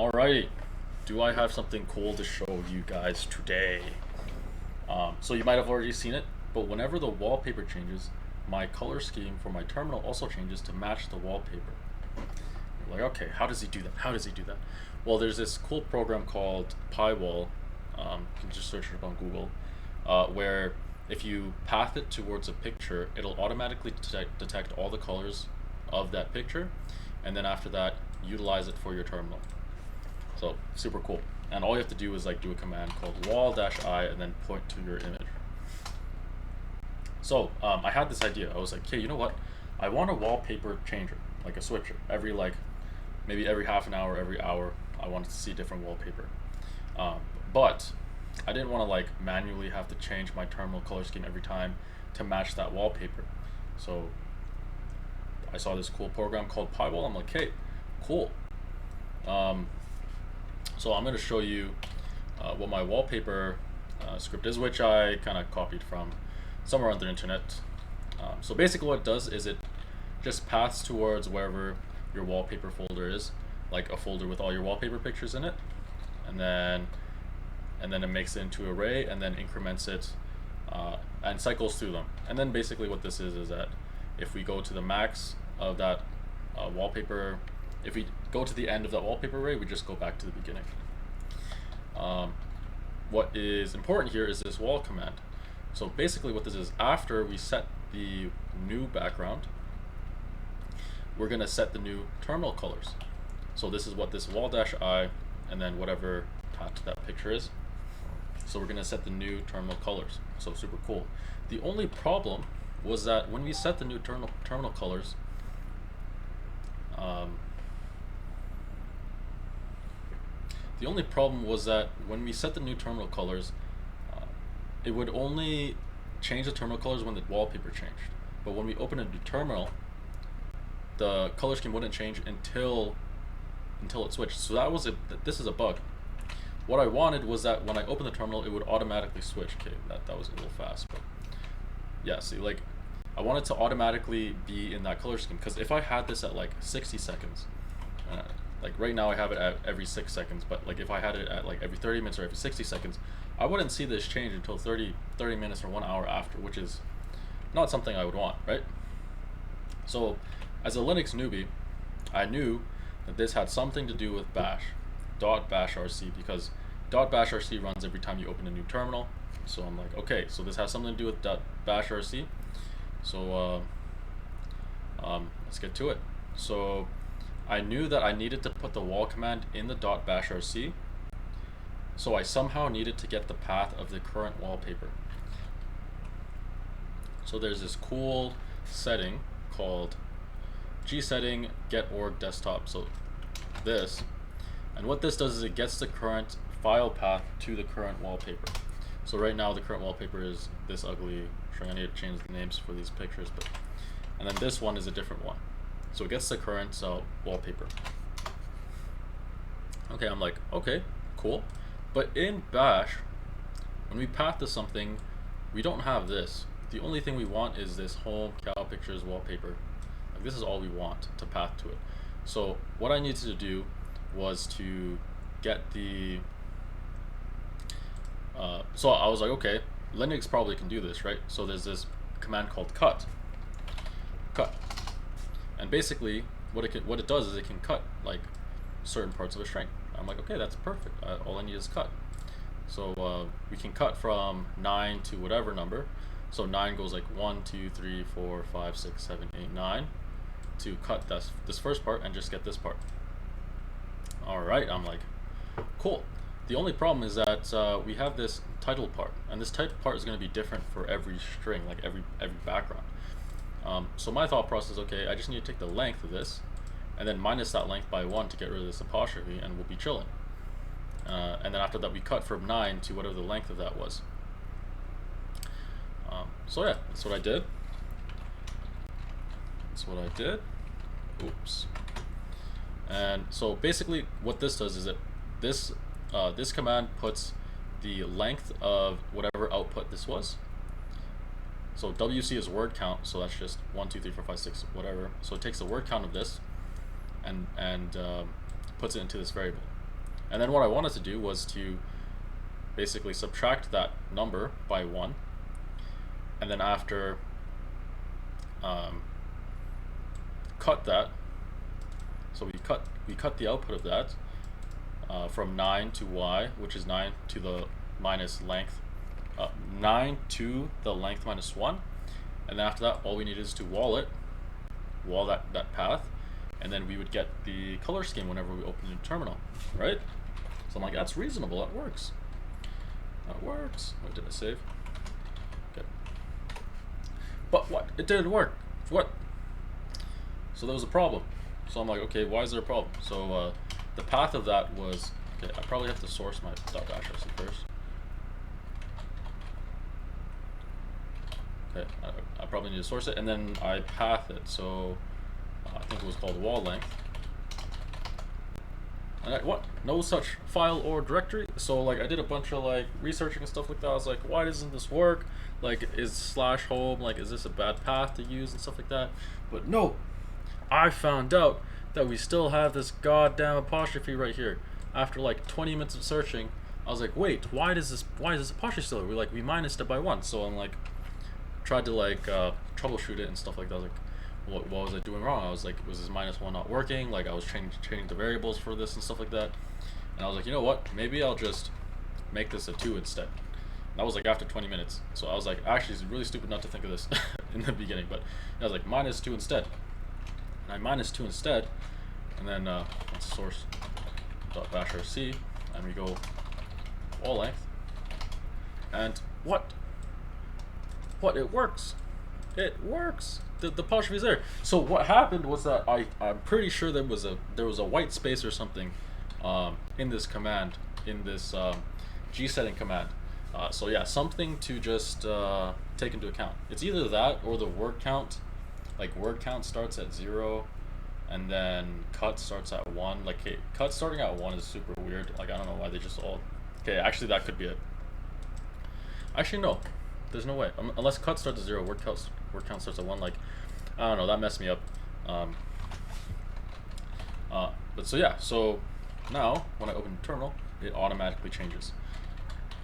Alrighty, do I have something cool to show you guys today? So you might have already seen it, but whenever the wallpaper changes, my color scheme for my terminal also changes to match the wallpaper. You're like, okay, how does he do that? How does he do that? Well, there's this cool program called Pywal. You can just search it up on Google, where if you path it towards a picture, it'll automatically detect all the colors of that picture, and then after that, utilize it for your terminal. So super cool. And all you have to do is like do a command called wall-i and then point to your image. So I had this idea. I was like, hey, you know what? I want a wallpaper changer, like a switcher. Maybe every half an hour, every hour, I wanted to see different wallpaper. But I didn't want to like manually have to change my terminal color scheme every time to match that wallpaper. So I saw this cool program called Pywal. I'm like, hey, cool. So I'm going to show you what my wallpaper script is, which I kind of copied from somewhere on the internet. So basically what it does is it just paths towards wherever your wallpaper folder is, like a folder with all your wallpaper pictures in it, and then it makes it into an array and then increments it and cycles through them. And then basically what this is that if we go to the max of that wallpaper, if we go to the end of that wallpaper array, we just go back to the beginning. What is important here is this wall command. So basically what this is, after we set the new background, we're going to set the new terminal colors. So this is what this wall-i and then whatever path to that picture is. So we're going to set the new terminal colors. So super cool. The only problem was that when we set the new terminal colors, it would only change the terminal colors when the wallpaper changed. But when we open a new terminal, the color scheme wouldn't change until it switched. So this is a bug. What I wanted was that when I open the terminal, it would automatically switch. Okay, that was a little fast, but yeah. See, like I want it to automatically be in that color scheme, because if I had this at like 60 seconds, like right now I have it at every 6 seconds, but like if I had it at like every 30 minutes or every 60 seconds, I wouldn't see this change until 30 minutes or 1 hour after, which is not something I would want, right? So as a Linux newbie, I knew that this had something to do with bash, .bashrc, because .bashrc runs every time you open a new terminal. So I'm like, okay, so this has something to do with .bashrc. So let's get to it. So I knew that I needed to put the wall command in the .bashrc. So I somehow needed to get the path of the current wallpaper. So there's this cool setting called gsetting get.org desktop. So this, and what this does is it gets the current file path to the current wallpaper. So right now the current wallpaper is this ugly string. I need to change the names for these pictures, and then this one is a different one. So it gets the current wallpaper. Okay, I'm like, okay, cool. But in bash, when we path to something, we don't have this. The only thing we want is this home cow pictures wallpaper. Like, this is all we want to path to it. So what I needed to do was to get the so I was like, okay, Linux probably can do this, right? So there's this command called cut, and basically what it does is it can cut like certain parts of a string. I'm like, okay, that's perfect. All I need is cut. So we can cut from 9 to whatever number. So 9 goes like 1, 2, 3, 4, 5, 6, 7, 8, 9. To cut this first part and just get this part. All right, I'm like, cool. The only problem is that we have this title part, and this title part is going to be different for every string, like every background. So my thought process is, okay, I just need to take the length of this and then minus that length by 1 to get rid of this apostrophe, and we'll be chilling. And then after that, we cut from 9 to whatever the length of that was. So yeah, that's what I did. Oops. And so basically what this does is that this command puts the length of whatever output this was. So WC is word count, so that's just 1, 2, 3, 4, 5, 6, whatever. So it takes the word count of this and puts it into this variable. And then what I wanted to do was to basically subtract that number by 1, and then after cut that. So we cut the output of that from 9 to y, which is 9 to the minus length, 9 to the length minus 1, and then after that all we need is to wall that path, and then we would get the color scheme whenever we open the terminal, right? So I'm like, that's reasonable, that works. That works. What did I save? Okay. But what? It didn't work. What? So there was a problem. So I'm like, okay, why is there a problem? So the path of that was, okay, I probably have to source my .bashrc first. Okay, I probably need to source it, and then I path it. So I think it was called wall length. And what? No such file or directory. So like I did a bunch of like researching and stuff like that. I was like, why doesn't this work? Like, is /home, like, is this a bad path to use and stuff like that? But no, I found out that we still have this goddamn apostrophe right here. After like 20 minutes of searching, I was like, wait, why is this apostrophe still here? We minused it by 1. So I'm like, tried to like troubleshoot it and stuff like that. I was like, what was I doing wrong? I was like, was this -1 not working? Like I was changing the variables for this and stuff like that. And I was like, you know what? Maybe I'll just make this a 2 instead. And that was like after 20 minutes. So I was like, actually, it's really stupid not to think of this in the beginning. But I was like, -2 instead. And I -2 instead. And then let's source .bashrc, and we go wall length. And what? It works. It works. The apostrophe is there. So what happened was that I'm pretty sure there was a white space or something in this command, in this G setting command. So yeah, something to just take into account. It's either that or the word count. Like word count starts at 0, and then cut starts at 1. Like, hey, cut starting at 1 is super weird. Like I don't know why they just all. Okay, actually that could be it. Actually no. There's no way. Unless cut starts at 0, word count starts at 1. Like, I don't know, that messed me up. But so yeah, so now when I open the terminal, it automatically changes.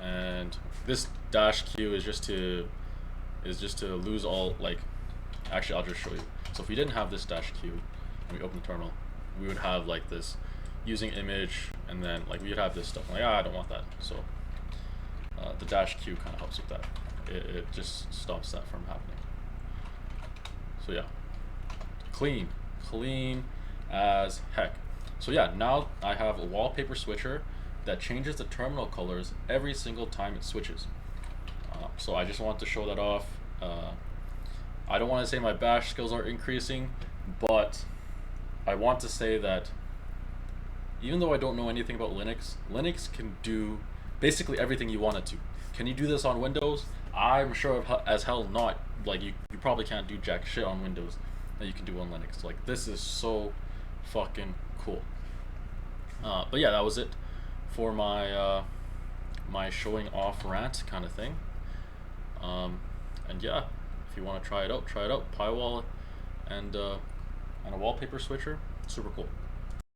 And this -q is just to lose all, like, actually I'll just show you. So if we didn't have this -q and we open the terminal, we would have like this using image, and then like we would have this stuff. I'm like, I don't want that. So the -q kind of helps with that. It just stops that from happening. So yeah, clean as heck. So yeah, now I have a wallpaper switcher that changes the terminal colors every single time it switches. So I just want to show that off. I don't want to say my bash skills are increasing, but I want to say that even though I don't know anything about Linux can do basically everything you want it to. Can you do this on Windows? I'm sure as hell not. Like you probably can't do jack shit on Windows that you can do on Linux. Like this is so fucking cool. But yeah, that was it for my my showing off rant kind of thing. And yeah, if you want to try it out, Pywal and a wallpaper switcher, super cool.